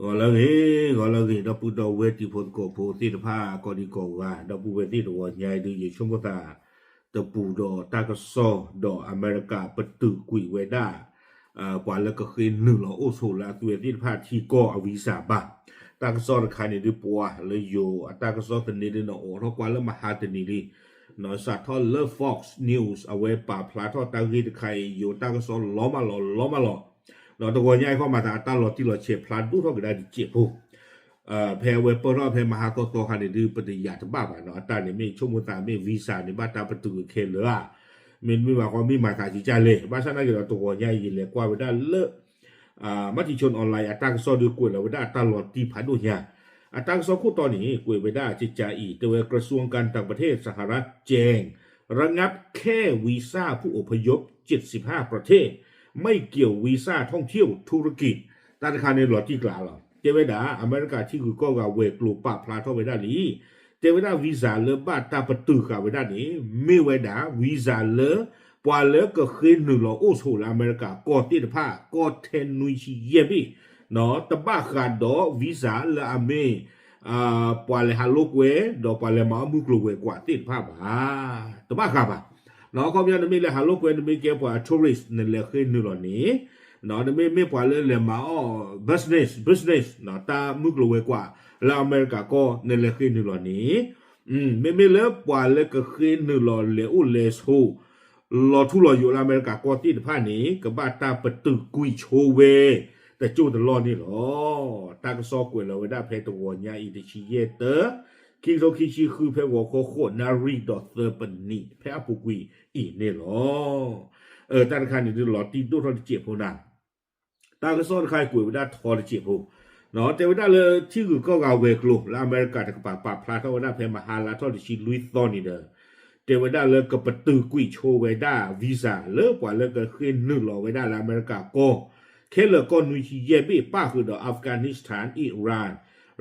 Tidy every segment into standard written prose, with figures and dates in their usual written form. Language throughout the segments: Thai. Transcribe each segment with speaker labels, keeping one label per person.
Speaker 1: Golagi da puto weti pot ko po ti da pa ko di ko ga da pu weti do nyai du ye chum ta da pu do ta ka so do America patu kui we da kwa la ka khin nu lo o so la tu ti pa ti ko a visa ba ta ka so da kha ni di po le yo ta ka so ta ni di no o ro kwa la ma ha ta ni li no sa tho le Fox News a we pa pla tho ta gi de khai yo ta ka so lo ma loเราตะโกนย้ายเข้ามาตาหลอดที่เราเฉียบพลันดูเท่ากันได้เจ็บผู้แพรเวเปอร์แพรมหาตัวคันดื้อปฏิญาณบ้าบ่ะเนาะตาเนี่ยไม่ชั่วโมงตาไม่วีซ่าในบ้านตาประตูเคลเลยมันไม่มาความไม่มาการจิตใจเลยบ้านฉันนั่นเราตะโกนย้ายยินเลยกว่าเวลาเลิกมติชนออนไลน์ตั้งโซดูกุยแล้วเวลาตลอดที่ผ่านดูเนี่ยตั้งโซคู่ตอนนี้กุยเวลาจิตใจอีตัวกระทรวงการต่างประเทศสหรัฐแจ้งระงับแค่วีซ่าผู้อพยพ75ประเทศไม่เกี่ยววีซ่าท่องเที่ยวธุรกิจธนาคารในหลอดที่กล่าวหรอเจเวดาอเมริกาที่คือก็กับเวกลูปะพลาท่อไปด้านนี้เจเวดาวีซ่าเลบ้าตาประตูกับไปด้านนี้ไม่เวดาวีซ่าเลปว่าเลก็คือหนึ่งหลอโอโซลอเมริกาก็ติดผ้าก็เทนนุยชีเยบีเนาะตบ้าขาดดอวีซ่าเลอเมปว่าเลฮัลโลเวดอปว่าเลมามุกลูเวกว่าติดผ้าบ้าตบ้าขาบะเนาะเขาไม่ได้เลยฮัลโหลกูไม่เกี่ยวกับทัวริสต์นั่นแหละคือนู่นนี่เนาะไม่พอเลยมาbusiness เนาะตามุกลัวกว่าแล้วอเมริกาก็นั่นแหละคือนู่นนี่ไม่เลยพอเลยก็คือนู่นเลยอุเลสโฮรอทุลอยู่อเมริกาก็ที่ผ่านนี้ก็บ้าตาประตูกุยโชเวแต่จู่ตลอดนี่หรอตาก็ซอกกุยเราไว้ได้เพลตัวเนี่ยอีดิชิเยเตอร์คิดเราคิดชื่อคือเพลวโคโคนารีดอทเตอร์ปันนี่เพลปุกุยอีเนี่ยหรอธนาคารนี่ดูหลอดตีดูทอดเจ็บหัวหนังตาก็ซ่อนใครกุยไม่ได้ทอดเจ็บหัวเนาะแต่ว่าได้เลยที่คือก็เอาเวกลูแล้วอเมริกาจะปาพลาเท่าว่าได้เพลมหาลาทอดชิลุยตอนนี่เด้อแต่ว่าได้เลยก็ประตูกุยโชว์ไว้ได้วีซ่าเลิกกว่าเลยก็ขึ้นนึ่งหล่อไว้ได้แล้วอเมริกาก็แค่เลยก็นุยชีเยบีป้าคือดอกอัฟกานิสถานอิหร่าน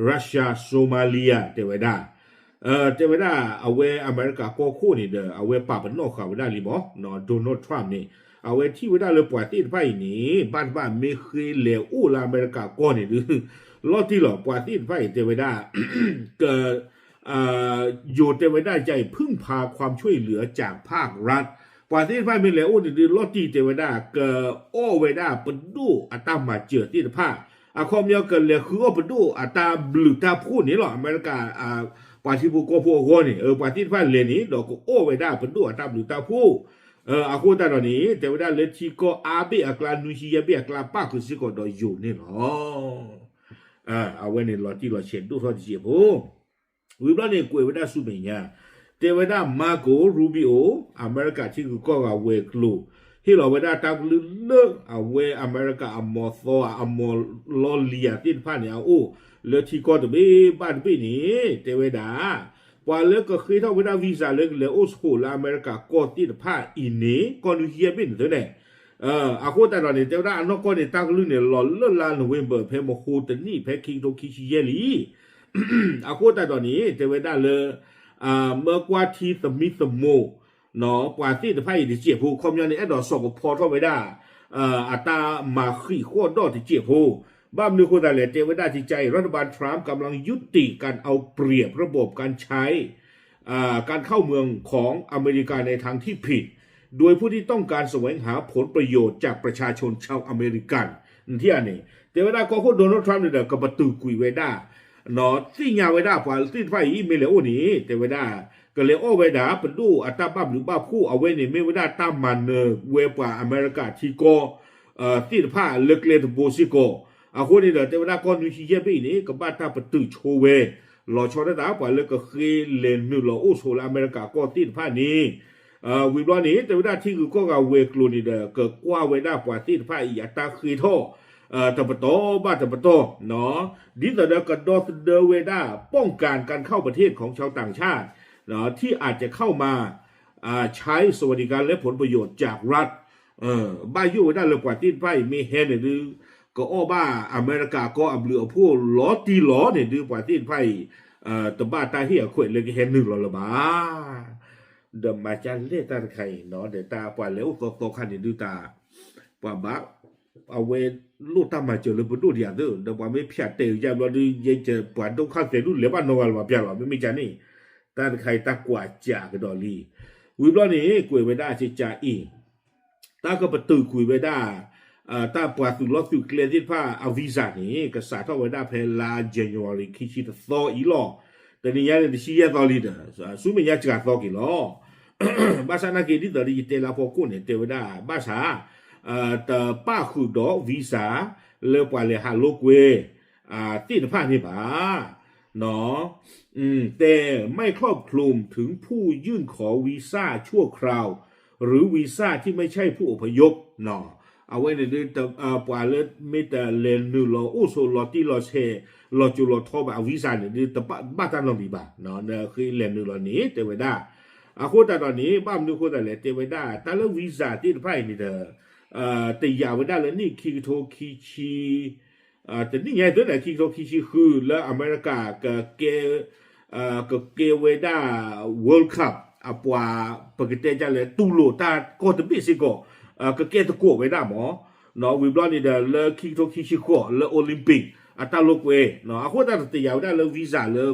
Speaker 1: รัสเซียโซมาเลียแต่ว่าได้แต่ว่าได้เอาไว้อเมริกาก็คู่นี่เด้อเอาไว้ป่าเป็นนอกเขาไว้ได้หรือบ่เนาะโดนัลด์ทรัมป์นี่เอาไว้ที่ไว้ได้เลยปล่อยตีนไปนี่บ้านไม่เคยเหลวอู้ละอเมริกาก็นี่หรือรอดที่หลอกปล่อยตีนไปแต่ว่าได้เกิดอยู่แต่ว่าได้ใจพึ่งพาความช่วยเหลือจากภาครัฐปล่อยตีนไปไม่เหลวอู้นี่รอดที่แต่ว่าได้เกิดโอ้ไว้ได้เป็นดูอัตมาเจอตีนผ้าความยาวเกินเลยคือว่าเป็นดูอัตบลูตาพูดนี่หรออเมริกาปาทิบุโกโพโกนี่ปาทิพันเลนี่ดอกโอไว้ได้เป็นดูอัตบลูตาพูอากูตาตอนนี้แต่ว่าได้เลชิโกอาเบอักลานุชิยาเบอักลาป้าคือสิโกดอยอยู่นี่หรอเอาไว้ในหลอดที่เราเช็ดดูทอดเสียบูวิบล้อเนี่ยกูไว้ได้สุเมียแต่ว่าได้มาโกรูบิโออเมริกาที่คือก็เอาเวกลูที่เราไว้ได้ตามเลือกเอาเวอเมริกาอมอโซอมอลอเลียที่ผ่านเนี่ยเอาเลที่ก็จะไม่บ้านปีนี้แต่ว่าได้พอเลิกก็คือถ้าเวลาวีซ่าเลิกเลยโอ้โหแล้วอเมริกาก็ที่ผ่านอินนี้ก็ดูเฮียเป็นตัวเนี่ยอากูแต่ตอนนี้แต่ว่าอันนั้นก็เนี่ยตั้งเรื่องเนี่ยหล่อเลื่อนลานโนเวมเบอร์เพมโฮตันนี่เพคิงโตคิชิเยลีอากูแต่ตอนนี้แต่ว่าได้เลยเมื่อกว่าที่สมิธโมเนาะกว่าที่จะไพ่ที่เจียผู้คอมยันในแอดดอสอบพอเข้าไปได้อัตรามาขี้ขั้วดอที่เจียผู้บ้านนึกคนแต่ละเจวิด้าจิตใจรัฐบาลทรัมป์กำลังยุติการเอาเปรียบระบบการใช้การเข้าเมืองของอเมริกาในทางที่ผิดโดยผู้ที่ต้องการแสวงหาผลประโยชน์จากประชาชนชาวอเมริกันที่อันนี้เจวิด้าก็พูดโดนัลด์ทรัมป์เนี่ยกับประตูกุยไว้ได้เนาะที่ยาไว้ได้พอที่ไพ่อีเมลโอนี้เจวิด้าก็เลยโอ้ไว้ด่าเป็นดูอัตราบ้าหรือบ้าคู่เอาไว้ในไม่ไว้ได้ตามมันเวปว่าอเมริกาที่ก็ที่ผ้าเล็กเลตโบซิโกคนนี้เดี๋ยวแต่เวลาก่อนวิชิเยบีนี่ก็บ้านตาประตูโชเวหล่อชอได้ด่าปล่อยเลยก็คือเลนนึงหล่อโอ้โซลอเมริกาก็ที่ผ้านี้วิบล้อนี้แต่เวลาที่คือก็เอาเวกลูนี่เดี๋ยวก็กว่าไว้ได้ปล่อยที่ผ้าอีอัตราคือท่อตะปะโตบ้านตะปะโตเนาะดิแต่เดี๋ยวก็ดอสเดเวด้าป้องกันการเข้าประเทศของชาวต่างชาติที่อาจจะเข้ามาใช้สวัสดิการและผลประโยชน์จากรัฐบ้ายุ่งได้เลยกว่าที่ไปมีเฮนหรือก็อ้อบ้าอเมริกาก็อับเรือผู้ล้อตีล้อเนี่ยดูกว่าที่ไปแต่บ้าตาเหี้ยขวดเลยก็เฮนหนึ่งหรอละบ้าเดิมมาจันเล่ตาใครเนาะเดี๋ยวตาปล่อยแล้วโตคันเนี่ยดูตาปล่อยบ้า เอาเวลูกตามมาเจอเลยปดูเดียดเดี๋ยวว่าไม่พิจารณาอย่างเราดูยังจะปวดต้องข้าเสียรุ่นเลี้ยบ้านนอนว่าเพียงหรอไม่จานี่แต่ใครตากว่าจากดอลลี่วิบล้อนี้กุยไว้ได้จะจ่าอีตาก็ประตูกุยไว้ได้ตาปวดสุดล้อสุดเคลียร์ที่ผ้าเอาวีซ่านี่ก็สาเข้าไว้ได้เพลาเจนวารีคิดจะต่ออีหล่อแต่นี่ยังจะชี้ต่อลีเดอร์สู้ไม่ยากจะต่อกี่ล้อภาษาหน้าเกดิตอรีเตลาพอกุนเตวดาภาษาแต่ป้าคือดอกวีซ่าเลือกว่าเลยฮาโลกเวติดผ้านี่ป่าเนาะแต่ไม่ครอบคลุมถึงผู้ยื่นขอวีซ่าชั่วคราวหรือวีซ่าที่ไม่ใช่ผู้อพยพเนาะเอาไว้ในเรื่องปว่าเลยไม่แต่เลนนูโลอุโซโลที่เราเชเราจุโลทอบเอาวีซ่าเนี่ยแต่บ้านตันลงดีป่ะเนาะเนี่ยคือเลนนูโลนี้เตวดาโคตรตอนนี้บ้านดูโคตรเลยเตวดาแต่ละวีซ่าที่ไพ่นี่เด้อแต่ยาวได้แล้วนี่คิโตคิชิแต่นี่ไงตัวไหนคิโตคิชิคือแล้วอเมริกาก็เกเวด้า World Cup ปว่าปกติจะเลยตูโลตาก็จะบิสิก็ก็เกตะกัวไว้ได้หมอเนาะวิบลอนี่เด้อเลยคิโตคิชิก็เลยโอลิมปิกตาโลกเวเนาะโคตรแต่ยาวได้เลยวีซ่าเลย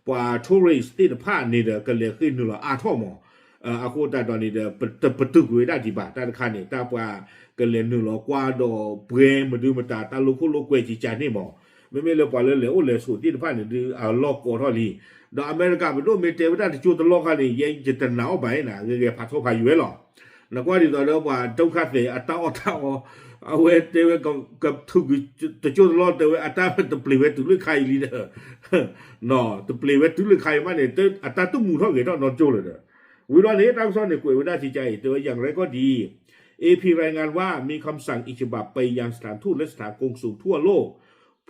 Speaker 1: ปว่าทัวริสต์ที่ผ่านนี่เด้อก็เลยขึ้นนู่นละท่อหมอโคตรตอนนี้เด้อประตูไว้ได้ที่บ้านตาคันนี่ตาปว่าก็เลยนู่นละกว่าดอเบรมาดูมาตาโลกเวจิจานี่หมอไม่เลยปล่อยเลยโอ้เลยสุดที่ผ่านนี่ดูล็อกโอทอลีดอเมริกาเป็นโดเมเตวได้จุดล็อกคันนี่ยังจะหนาวไปนะเงี้ยพัดทพายุหรอนักว่าที่ตอนนี้ว่าเจ้าข้าเสียตาเอาไว้เตวกับทุกจะจุดล็อกเตวตาเป็นตะปลีเวตุลึกใครลีเด้อเนาะตะปลีเวตุลึกใครมาเนี่ยตาตุ้มมูท่อเกี่ยวนอนโจ้เลยเด้อวิวันนี้ตั้งซ่อนในกลุ่มวินาทีใจแต่ว่าอย่างไรก็ดีAP รายงานว่ามีคำสั่งอีกฉบับไปยังสถานทูตและสถานกงสุลทั่วโลก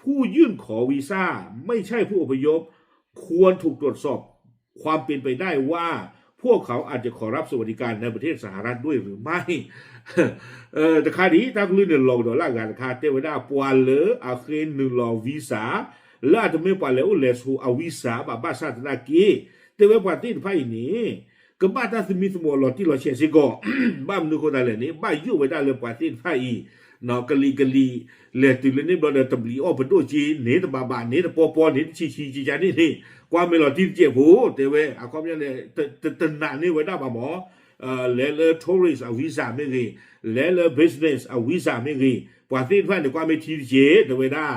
Speaker 1: ผู้ยื่นขอวีซ่าไม่ใช่ผู้อพยพควรถูกตรวจสอบความเป็นไปได้ว่าพวกเขาอาจจะขอรับสวัสดิการในประเทศสหรัฐด้วยหรือไม่แต่คานี้ถ้าลื่นเนี่ยลงดอลลาร์กันคาเทวดาปวลเลยอาเครนหนึ่งรอวีซ่าแล้วอาจจะไม่ปวลเลยอุเลสูเอาวีซ่าบ้าชาตินากีแต่ว่าปฏิทินไพ่นี้ก็บ้านถ้าสมิสมัวหลอดที่เราเชื่อสิก็บ้านนึกคนอะไรนี่บ้านยุ่งไปได้เลยปฏิทินไพ่นอกกะลีเลยตื่นเลยนี่บอลตบลีออกเป็นตัวจีเนื้อตบ้าเนื้อปอเนื้อชีจานี่ความไม่หลอดที่เจ็บหูแต่ว่าความยังเนี่ยแต่นานนี่ไว้ได้ป่ะหมอแล้วทัวริสต์เอาวีซ่าไม่กี่แล้วบิสเนสเอาวีซ่าไม่กี่ปฏิทินไพ่ในความไม่ที่เจ็บแต่ว่าได้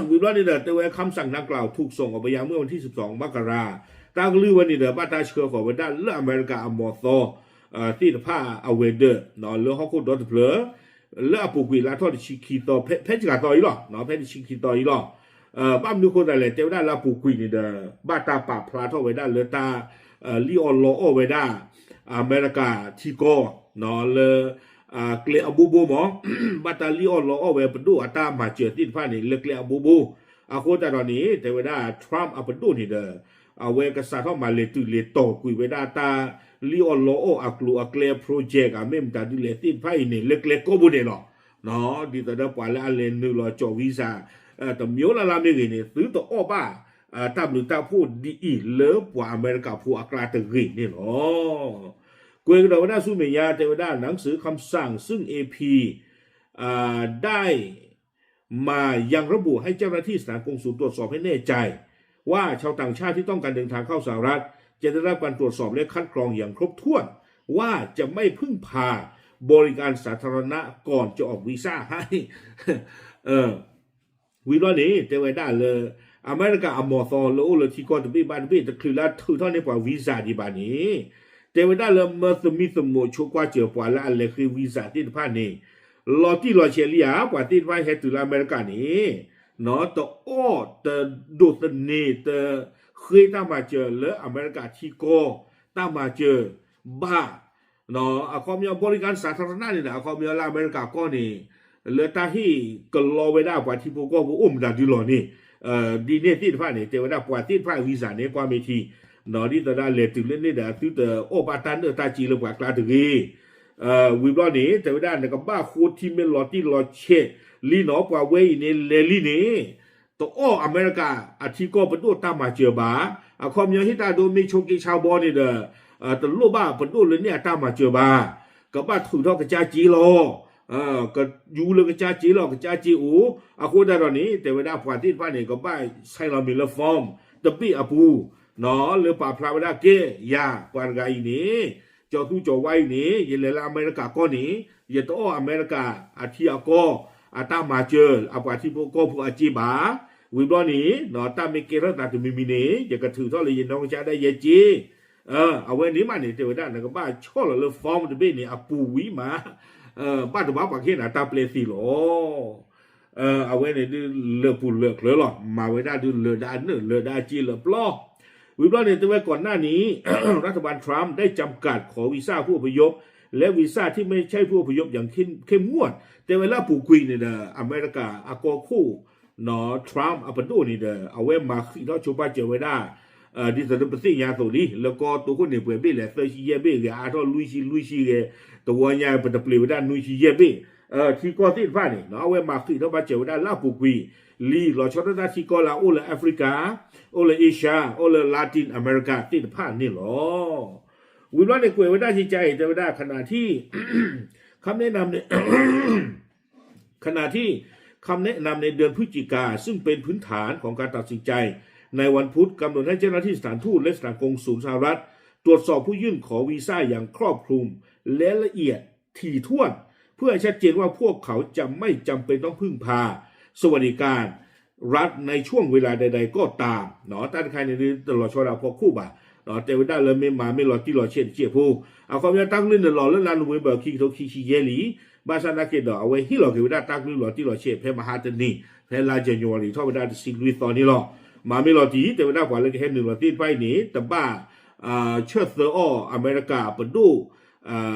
Speaker 1: วิวัฒน์นี่แต่ว่าคำสั่งดังกล่าวถูกส่งออกไปยังเมื่อวันที่12มกราตั้งลือวันนี้บ้านตาเชื่อของวันด้านเลืออเมริกาอมอซอที่ผ้าเอาเวเดอร์เนาะเลือฮอกโกดอทเพลเลือปุกุยลาทอดชิคิโตเพชรกาตอยหรอเนาะเพชรชิคิโตอีหรอบ้านนึกคนอะไรเจ้าด้านลาปุกุยนี่บ้านตาป่าพลาทอไว้ด้านเลือตาลีออนโลโอไว้ด้านอเมริกาชิโกเนาะเลือเกลียบูบูหมอบัตาลีออนโลโอเวปดูอัตามาเจอติดผ้านี่เลือเกลียบูบูโคตรตอนนี้แต่เวลาทรัมป์เอาปดูนี่เอาเวกษัตริย์เข้ามาเลตุเลโตคุยเวลาตาลีออนโลโออักลูอักเลียโปรเจกต์เมมตาดิเลติดไพ่นี่เล็กๆก็บุญเนาะเนาะดีแต่เดี๋ยวปล่อยแล้วเลนนึกรอจอวีซ่าแต่มีอะไรล่ะไม่กี่นี่ซื้อตัวอ้อบ้าตามหรือตาพูดดีเลิฟกว่าอเมริกาผู้อักลาตะกีนี่เนาะกวยเราได้สู้เมียแต่ว่าได้หนังสือคำสั่งซึ่ง AP ได้มายังระบุให้เจ้าหน้าที่สถานกงสุลตรวจสอบให้แน่ใจว่าชาวต่างชาติที่ต้องการเดินทางเข้าสหรัฐจะได้รับการตรวจสอบและคัดกรองอย่างครบถ้วนว่าจะไม่พึ่งพาบริการสาธารณะก่อนจะออกวีซ่าให้วิลนี้แต่ว่าได้เลยอเมริกาอมอซอลโอเลที่ก่อนจะไปบ้านไปแต่คือละถือเท่านี้กว่าวีซ่าที่บ้านนี้แต่ว่าได้เลยมาสมิสมโมชัวกว่าเจอปว่าละอะไรคือวีซ่าที่ผ่านนี้ลอที่ลอเชลียปว่าที่ว่าให้ตุลาอเมริกานี้เนาะตัวอ้อตัวดูตัวนี้ตัวเคยตามมาเจอเลยอเมริกาที่ก็ตามมาเจอบ้าเนาะความยอมบริการสาธารณะนี่นะความยอมอเมริกาก็นี่เหลือตาที่ก็รอไว้ได้กว่าที่พวกก็อุ้มดาดิลอนี่ดีเนี่ยที่ผ่านนี่แต่ว่าปว่าที่ผ่านวีซ่าเนี่ยความมีทีเนาะที่ตอนนั้นเลยถึงเล่นนี่เด้อที่ตัวโอปาตันตาจีเลยกว่ากลาถึงวิบล้อนี้แต่ว่าด้านกับบ้าโคที่เมลอที่ลอเชลีนอกว่าเวนี่เลลี่นี่ตัวอ้ออเมริกาอาทิก็เป็นตัวตามมาเจอบาความยังที่ตาโดนมีโชกิชาวบอลนี่ตัวลูกบ้าเป็นตัวเลยเนี่ยตามมาเจอบากับบ้าถึงเท่ากับจ้าจีโล ก็อยู่เลยก็จ้าจีหรอกก็จ้าจีอูอาคูได้ตอนนี้แต่เวลาผ่านที่ผ่านนี่ก็บ้าใช้เรามีละฟอร์มตะปี้อาปูเนาะหรือป่าพลาเวลาเกยาปานไกนี้จอตู้จอไว้นี้ยันเลยละอเมริกาก็นี้ยันตัวอเมริกาอาทิอาก็อาตามาเจออาปาที่พวกก็พวกอาจีบาวิบลอนี้เนาะตาไม่เกล้าตาถึงมีนี้อย่ากระถือเท่าเลยยันน้องจะได้ยาจีเอาไว้นี้มาเนี่ยแต่เวลาเนี่ยก็บ้าชอบเลยฟอร์มตะปี้นี่อาปูวิมาบ้านตัวบ้าปากเขียนตาเปลสีหรอเอาไว้ในดูเลือกปูเลือกเลยหรอมาไว้ได้ดูเลือกได้เนื้อเลือกได้จีเลือกปลอวิบลอเนี่ยตัวไว้ก่อนหน้านี้ รัฐบาลทรัมป์ได้จำกัดขอวีซ่าผู้อพยพและวีซ่าที่ไม่ใช่ผู้อพยพอย่างเข้มงวดแต่เวลาปูกุยเนี่ยอเมริกาอากอคู่เนาะทรัมป์อัปดูนี่เอาไว้มาขี้เราชูป้าเจอไว้ได้ดิฉันเป็นสิ่งอย่างตัวนี้แล้วก็ตัวคนเนี่ยเปลี่ยนไปเลยเซอร์ชีเย่ไปเลยอาทอลุยชีเลยตัวใหญ่เป็นเปลี่ยนได้ลุยชีเย่ไปที่ก็ที่ฟ้านี่เนาะเอาไว้มาขี้เราป้าเจอไว้ได้ลาปูกุยลีเราชอบได้ที่ก็ลาโอเลแอฟริกาโอเลเอเชียโอเลลาตินอเมริกาที่ผ่านนี่หรอวิวัฒน์ในกวยไว้ได้ที่ใจแต่ไม่ได้ขณะที่ คำแนะนำใน ขณะที่คำแนะนำในเดือนพฤศจิกาซึ่งเป็นพื้นฐานของการตัดสินใจในวันพุธกำหนดให้เจ้าหน้าที่สถานทูตและสถานกงสุลสหรัฐตรวจสอบผู้ยื่นขอวีซ่าอย่างครอบคลุมและละเอียดถี่ถ้วนเพื่อชัดเจนว่าพวกเขาจะไม่จำเป็นต้องพึ่งพาสวัสดิการรัฐในช่วงเวลาใดๆก็ตามเนาะตั้งใครในนี้ตลอดช่วงเราพอคู่บ่าเนาะแต่ว่าได้เลยไม่รอที่รอเช่นเจียผู้เอาความยังตั้งลื่นเดือดร้อนแล้วลานมือเบิกขี้ทขี้เยลีบาซานาเกดเอาไว้ที่เราเกิดได้ตั้งลื่นรอที่รอเช่เพมาฮาตนีเพลาเจนยอรีท่อไปได้ซิลุยตอนนี้หรอมาไม่รอทีแต่ว่าได้กว่าเลยแค่หนึ่งรอที่ไปนี้แต่บ้าเชิดเซอร์ออเมริกาปดู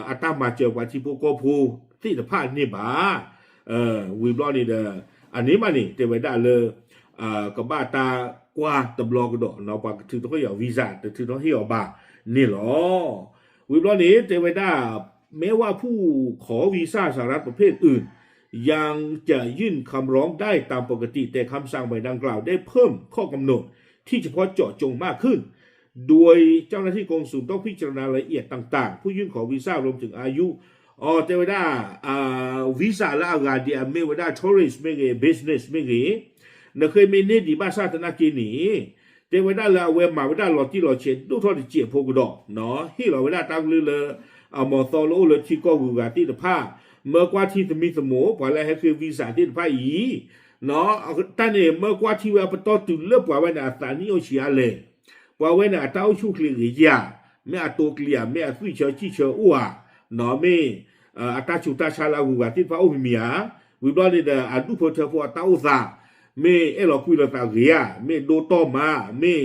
Speaker 1: อาตามาเจอว่าที่พวกก็พูที่จะพลาดนี่บ้าวิบล้อนี่อันนี้มานี่แต่ว่าได้เลยกับบ้าตากว่าตบลอกระโดดเนาะปากถึงต้องเอาวีซ่าแต่ถึงต้องให้ออกบ้านี่หรอวิบล้อนี้แต่ว่าได้แม้ว่าผู้ขอวีซ่าสหรัฐประเภทอื่นยังจะยื่นคำร้องได้ตามปกติแต่คำสั่งใหม่ดังกล่าวได้เพิ่มข้อกำหนดที่เฉพาะเจาะจงมากขึ้นโดยเจ้าหน้าที่กงสุลต้องพิจารณารายละเอียดต่างๆผู้ยื่นขอวีซ่ารวมถึงอายุแต่ว่าได้วีซ่าและอากาศเดียไม่ว่าได้ทัวริสต์ไม่เกี่ยบิสเนสไม่เกี่ยนเคยมีเนดีบ้าซาตนากินีแต่ว่าได้ละเวมาว่าได้หลอดที่หลอดเช็ดดูทอดเจียพกดอกเนาะที่เราว่าได้ตั้งเลยมอซอโลเลยที่ก็กูกาที่ตะผ้าเมื่อกว่าที่จะมีสมองพอแล้วให้คือวีซ่าที่ผ้าอีเนาะแต่เนี่ยเมื่อกว่าที่ว่าประตูตุลเลือกว่าไว้ในสถานีโอเชียเลยว่าไว้ในเต้าชุกลีกยาไม่อาตัวเกลียไม่อาฟิเชอร์ที่เชออ้วเนาะไม่อาตาชุตาชาลากูกาที่ผ้าโอหิมียวิบลอนี่เดออาดูพอเธอพอเต้าซาไม่เราคุยเราตาเกียไม่โดโตมาไม่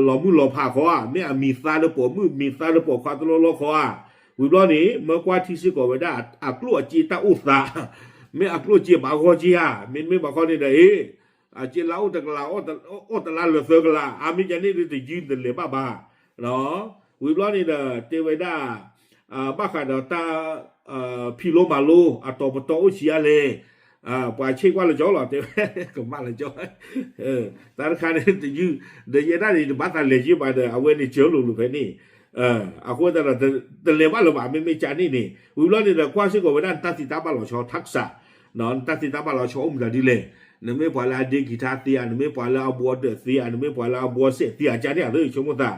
Speaker 1: หล่อมือหล่อผ่าคอไม่มีซาเดปอมือมีซาเดปอความตลอดคอวิบลอนี้เมื่อกว่าที่ซื้อก่อไว้ได้อักลัวจีตาอุตสาไม่อักลัวจีบาคอจีฮะไม่บาคอนี่เด้จีลาอุตกลาอุตลาเลเซกลาอามิจานี่จะยืนเดินเลยบ้าเนาะวิบลอนี่เด้อเทวดาบ้าขาดตาพิโลมาโลอัตโตปโตอุชิอาเลปล่อยเช็คว่าเราจ่อหรอเดี๋ยวก็มาเราจ่อตอนคันนี้จะยืดเดี๋ยวได้ดิบัตรเลยจีบไปเดี๋ยวเอาไว้ในเชื้อลูกไปนี่เอาคนแต่เลวว่าเราบ้าไม่จานี่นี่วิลล์นี่เราคว้าซื้อกับวันนั้นตัดสินตาบ้าเราชอทักษะนอนตัดสินตาบ้าเราชออุ้มเราดีเลยนึกไม่พอละเด็กกีตาร์เตียนึกไม่พอละบัวเดือดเตียนึกไม่พอละบัวเสียเตียจานเนี่ยเลยชมกันตา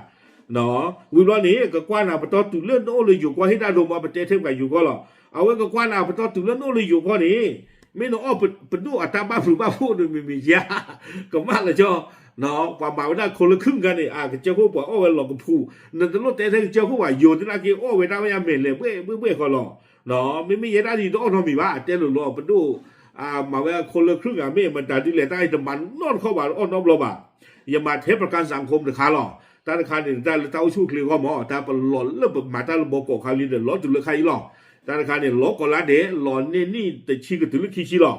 Speaker 1: เนาะวิลล์นี่ก็กว้านเอาไปต่อตุเลื่อนโอ้เลยอยู่กว่าให้ได้ลงมาไปเจอเทมกันอยู่ก็หรอเอาไว้ก็กว้านเอาไปต่อตุเลื่อนโอ้เลยอยู่ก็นี่ไม่น้องเป็นดูอัตราบ้าหรือบ้าพูดมียาก็มากเลยจ้อเนาะความหมายว่าคนละครึ่งกันนี่เจ้าผู้บอกโอ้เวลาก็พูนั่นตลอดแต่ถ้าเจ้าผู้ว่าอยู่ที่นั่นกี่โอ้เวลาไม่ยามเหม็นเลยเบื่อเขาหรอเนาะไม่ยาได้ดีต้องทำมีว่าเจ้าหล่อเป็นดูมาว่าคนละครึ่งไม่มันแต่ที่เหลือได้แต่มันนอนเข้าบ้านอ้อนน้อมเราบ้าอย่ามาเทปประกันสังคมเดือดขาหรอธนาคารเนี่ยได้เต้าชู้คลีก็หมอแต่เป็นหล่อแล้วมาแต่ระบบกคาลีเดือดร้อนจุดเลยใครหรอธนาคารเนี่ยล็อกก็ละเดะหล่อนี่แต่ชี้ก็ถึงลึกขี้หรอ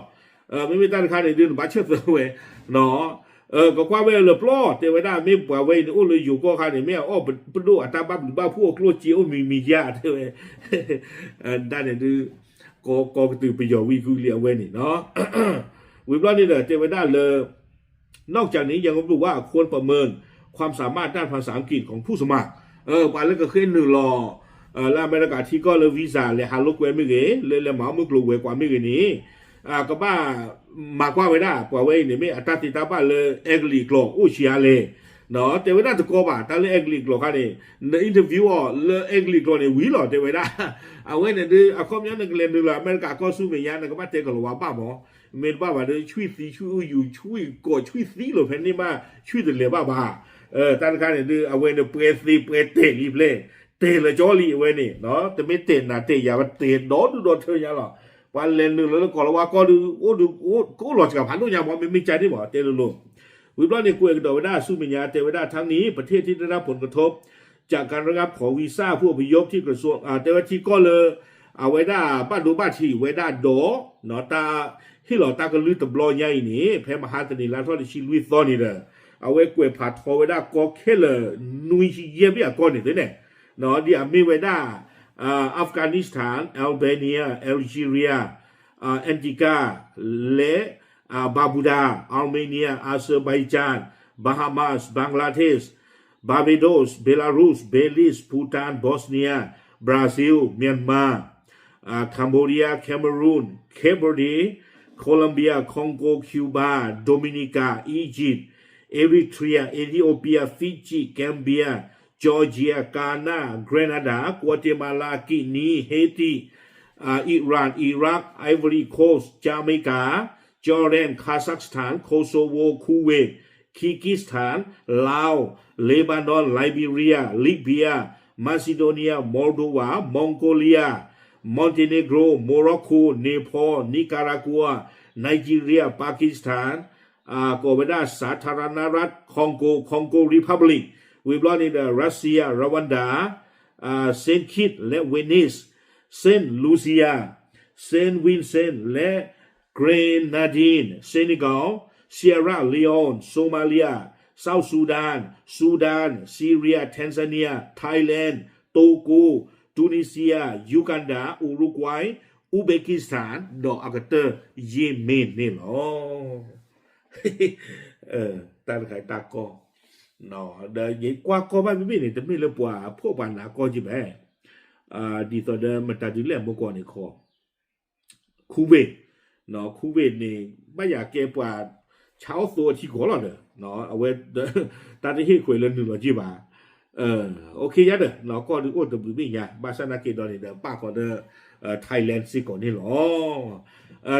Speaker 1: ไม่มีธนาคารเนี่ยเดินบัตรเชื่อเว้ยเนาะก็ความเวลาปลอดแต่ว่าได้ไม่ป่วยเว้ยโอ้เลยอยู่ก็ค่ะเนี่ยไม่อ้อเป็นดูอัตราบ้าหรือบ้าพวกโลจีโอมียาเท่าไหร่ได้เนี่ยดูก็ตื่นไปยอวิคุเลียเว้ยนี่เนาะวิบล้อนี่เด้อแต่ว่าได้เลยนอกจากนี้ยังบอกว่าควรประเมินความสามารถด้านภาษาอังกฤษของผู้สมัครไปแล้วก็ขึ้นหนึ่งรอ la America ที่ก็เลยวีซ่าเลยหาลูกเว้ไม่เกเลยหมาไม่กลัวเว้กว่าไม่เกนี่ก็บ้ามากกว่าเวลาป่าเว้เนี่ยไม่อัตติตาบ้าเลยเอกลีกลออุชิอาเลยเนาะแต่เวลาตะโกบ้าแต่เลยเอกลีกลอกันเนี่ยในอินเทอร์วิวอ่ะเลยเอกลีกลอเนี่ยวิลล์แต่เวลาเอาไว้เนี่ยดูคอมยังนึกเล่นดูละอเมริกาก็สู้ไม่ยากนะก็บ้าเตะกับว่าบ้าหมอเมนบ้าว่าเลยช่วยซีช่วยอยู่ช่วยกดช่วยซีหรือแผ่นนี้มาช่วยตัวเลยบ้าตอนการเนี่ยดูเอาไว้เนี่ยเปรตซีเปรตเตะรีบเลยเตะเลยจ่อลีเอาไว้เนี่ยเนาะแต่ไม่เตะนะเตะอย่ามาเตะโดนโดนเธออย่างหรอวันเล่นนึงแล้วก็ว่าก็ดูก็หลอดกับพันธุ์อย่างว่าไม่ใจที่บอกเตะลุวิบล้อเนี่ยกูเองดอกได้สู้มีญาเตวดาทั้งนี้ประเทศที่ได้รับผลกระทบจากการระงับขอวีซ่าผู้อพยพที่กระทรวงแต่ว่าที่ก็เลยเอาไว้ได้บ้านดูบ้านที่ไว้ได้โดเนาะตาที่หล่อตาก็ลือตะบลอยใหญ่นี่แพ้มหาตนีแล้วทอดชีลุยซ้อนนี่เด้อเอาไว้กวยผัดทอไว้ได้ก็แค่เลยนุยชีเยี่ยมอย่างก้อนนี่ด้วยเนี่ยเนาะเดี๋ยวมีไว้ได้อัฟกานิสถานแอลเบเนียแอลจีเรียแอนติกาและบาบูดาอาร์เมเนียอาเซอร์ไบจานบาฮามาสบังกลาเทศบาร์เบโดสเบลารุสเบลิสพูตานบอสเนียบราซิลเมียนมาคัมโบเดียแคเมรูนเคปเวอร์ดีโคลัมเบียคองโกคิวบาโดมินิกาอียิปต์เอริเทรียเอธิโอเปียฟิจิแกมเบียจอร์เจียกานาเกรนาดากวาเตมาลากินีเฮติอิหร่านอิรักไอวอรีโคสต์จาเมกาจอร์แดนคาซัคสถานโคโซโวคูเวตคีกิสถานลาวเลบานอนไลบีเรียลิเบียมาซิโดเนียมอลโดวามองโกเลียมอนเตเนโกรโมร็อกโกเนปาลนิการากัวไนจีเรียปากีสถานก็เวดาสาธารณรัฐคองโกริพับลิกวิบลอนี่รัสเซียรวันดาเซนต์คิตและเวนิสเซนต์ลูเซียเซนต์วินเซนต์และเกรนาดินเซนิกัลเซียร่าลีโอนโซมาเลียเซาท์ซูดานซีเรียแทนซาเนียไทยแลนด์โตโกตูนิเซียยูกันดาอุรุกวัยอุซเบกิสถานดอกอากาเตอร์เยเมนนี่หรอตาไข่ตาก็เนาะเดี๋ยวยิ่งกว่าก็ไม่เนี่ยแต่ไม่เลือกว่าพวกบ้านนาก็จีบดีต่อเดิมมันตัดดีเรื่องเมื่อก่อนนี่คอคูเวตเนาะคูเวตนี่ไม่อยากเก็บว่าเช้าตัวที่ก่อนแล้วเนาะเอาไว้ตัดที่คุยเรื่องหนึ่งหรอจีบ่าโอเคยัดเนาะก็ดูโอ้ตัวบิ๊กยาบาสนาเกดอนนี่เด้อป้าก็เด้อไทยแลนด์สิก่อนนี่หรอ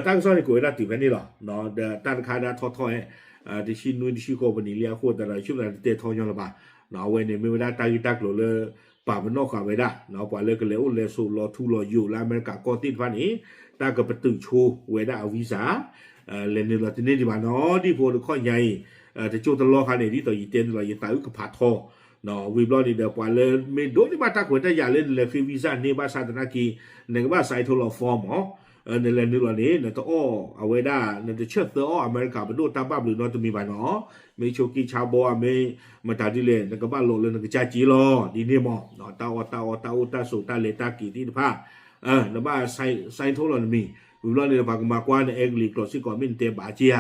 Speaker 1: ตั้งซ้อนนี่คุยได้ติดแค่นี้หรอเนาะเด้อตั้งคาดาทอดิชินุดิชิโกบันนี่เลี้ยโคตรอะไรช่วงนั้นเตะทองยองละบ่าเนาะเว้ยเนี่ยไม่ได้ตากิตักเลยป่ามันนอกขาไม่ได้เนาะป่าเลยก็เลยเลยสูรอทูรออยู่แล้วอเมริกาก็ติดฟันนี้ตาก็ไปตึงโชว์เวด้าเอาวีซ่าเลนนี่เราที่นี่ดีบ่าเนาะที่พวกข้อใหญ่แต่โจตลอดคันนี้ที่ต่อยีเต้นเรายีตายก็ผ่าทอเนาะวิบล้อนี่เดี๋ยวป่าเลยไม่โดนที่มาตาขวดแต่อย่าเล่นเลยคือวีซ่านี่บ้าซาตนากีเนี่ยก็บ้าใส่โทรฟอร์มอ๋อในเรื่องนี้เนี่ยตัวอ้อเอาไว้ได้เนี่ยจะเชื่อตัวอ้ออเมริกาเป็นดูตาบ้าหรือนอตัวมีบ้านเนาะไม่โชกีชาวบัวไม่มาตาดิเลนเนี่ยก็บ้าโลเลยเนี่ยก็จ่าจีรอดีเนี่ยมอเนาะตาอุตาสุตาเลตากีที่ผ้าแล้วบ้าใส่โทรนี่มีวิบล้อนี่พากมากว่าเนี่ยเอกลีกรอสิก่อนมินเตบาเจีย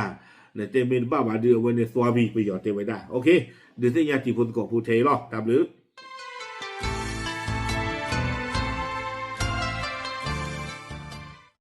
Speaker 1: เนี่ยเตมินบ้าบาเดือวันเนี่ยตัวมีประโยชน์เตไว้ได้โอเคเดี๋ยวที่ญาติพูดกับผู้เทหรอตามหรือ